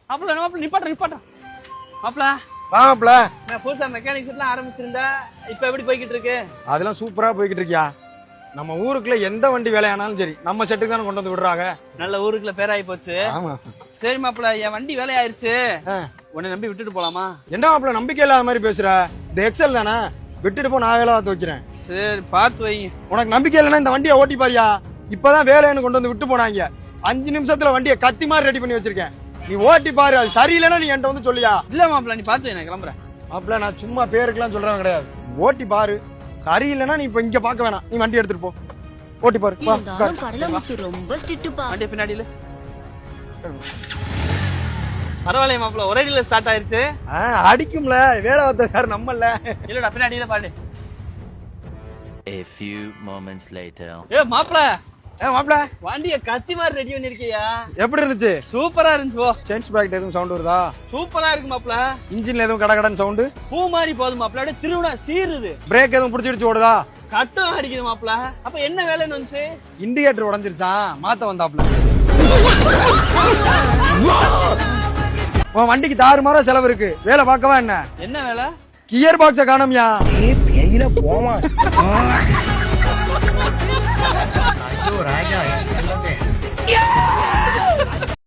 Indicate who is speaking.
Speaker 1: மாப்பிள்ள நிப்பாட்ட மாப்பிள்ள
Speaker 2: மாப்பிள்ள
Speaker 1: நான் புதுசா மெக்கானிக் செட்லாம் ஆரம்பிச்சிருந்தா இப்ப எப்படி போய்கிட்டு இருக்கு?
Speaker 2: அதெல்லாம் சூப்பரா போய்கிட்டு இருக்கியா? நம்ம ஊருக்குள்ள எந்த வண்டி வேலையானாலும் சரி நம்ம செட்டுக்கு தானே கொண்டு வந்து விடுறாங்க.
Speaker 1: நல்ல ஊருக்குள்ள பேராயி போச்சு.
Speaker 2: ஆமா
Speaker 1: சரி மாப்பிள்ள, என் வண்டி வேலையாயிருச்சு, உன்னை நம்பி விட்டுட்டு போலாமா?
Speaker 2: என்ன மாப்பிள்ள நம்பிக்கை இல்லாத மாதிரி பேசுற? இந்த எக்ஸல் தானே, விட்டுட்டு போ, நான் வேலை பார்த்து வைக்கிறேன்.
Speaker 1: சரி பார்த்து வை.
Speaker 2: உனக்கு நம்பிக்கை இல்லைன்னா இந்த வண்டியை ஓட்டி பாரியா. இப்பதான் வேலைன்னு கொண்டு வந்து விட்டு போனாங்க. 5 நிமிஷத்துல வண்டியை கத்தி மாதிரி ரெடி பண்ணி வச்சிருக்கேன். நீ ஓட்டி பாரு, அது சரியில்லைன்னா நீ என்கிட்ட வந்து சொல்லியா?
Speaker 1: இல்ல மாப்பிள்ள, நீ பார்த்து வை, நான் கிளம்புறேன்.
Speaker 2: மாப்பிள்ள நான் சும்மா பேருக்குலாம் சொல்றேன் கிடையாது. ஓட்டி பாரு, சரியில்லைன்னா நீ இப்ப இங்க பார்க்க வேணாம், நீ வண்டி எடுத்துட்டு போ, ஓட்டி பாரு.
Speaker 3: ரொம்ப ஸ்ட்ரிக்ட்பா.
Speaker 1: வண்டி பின்னாடியில பரவாயில்லையே மாப்பிள்ள, ஒரே அடியில ஸ்டார்ட் ஆயிருச்சு.
Speaker 2: அடிக்கும்ல, வேலை பார்த்தா நம்மள.
Speaker 1: இல்லடா பின்னாடியில பாடு.
Speaker 4: A few moments later.
Speaker 1: மாப்பிள்ள
Speaker 2: மாப்பிள்ள
Speaker 1: வண்டிய கத்தி மாதிரி ரெடி பண்ணிருக்கியா?
Speaker 2: எப்படி இருந்துச்சு?
Speaker 1: சூப்பரா இருந்துச்சு. போ.
Speaker 2: சென்ஸ் பிராக்கெட் எதுவும் சவுண்ட் வருதா?
Speaker 1: சூப்பரா இருக்கு மாப்பிள்ள.
Speaker 2: இன்ஜின்ல எதுவும் கடகடன் சவுண்ட்?
Speaker 1: பூ மாதிரி போகுது மாப்பிள்ள, அப்படியே திருவிழா சீருது.
Speaker 2: பிரேக் எதுவும் பிடிச்சிடுச்சு ஓடுதா?
Speaker 1: கட்டம் அடிக்குது மாப்பிள்ள. அப்ப என்ன வேலைன்னு வந்துச்சு?
Speaker 2: இண்டிகேட்டர் உடைஞ்சிருச்சான், மாத்த வந்தாப்ல. உன் வண்டிக்கு தாறுமாறா செலவு இருக்கு, வேலை பார்க்கவா என்ன?
Speaker 1: என்ன வேலை?
Speaker 2: கியர் பாக்ஸ காணோம்யா.
Speaker 5: பேயில போமா.
Speaker 6: ஐயோ ராஜா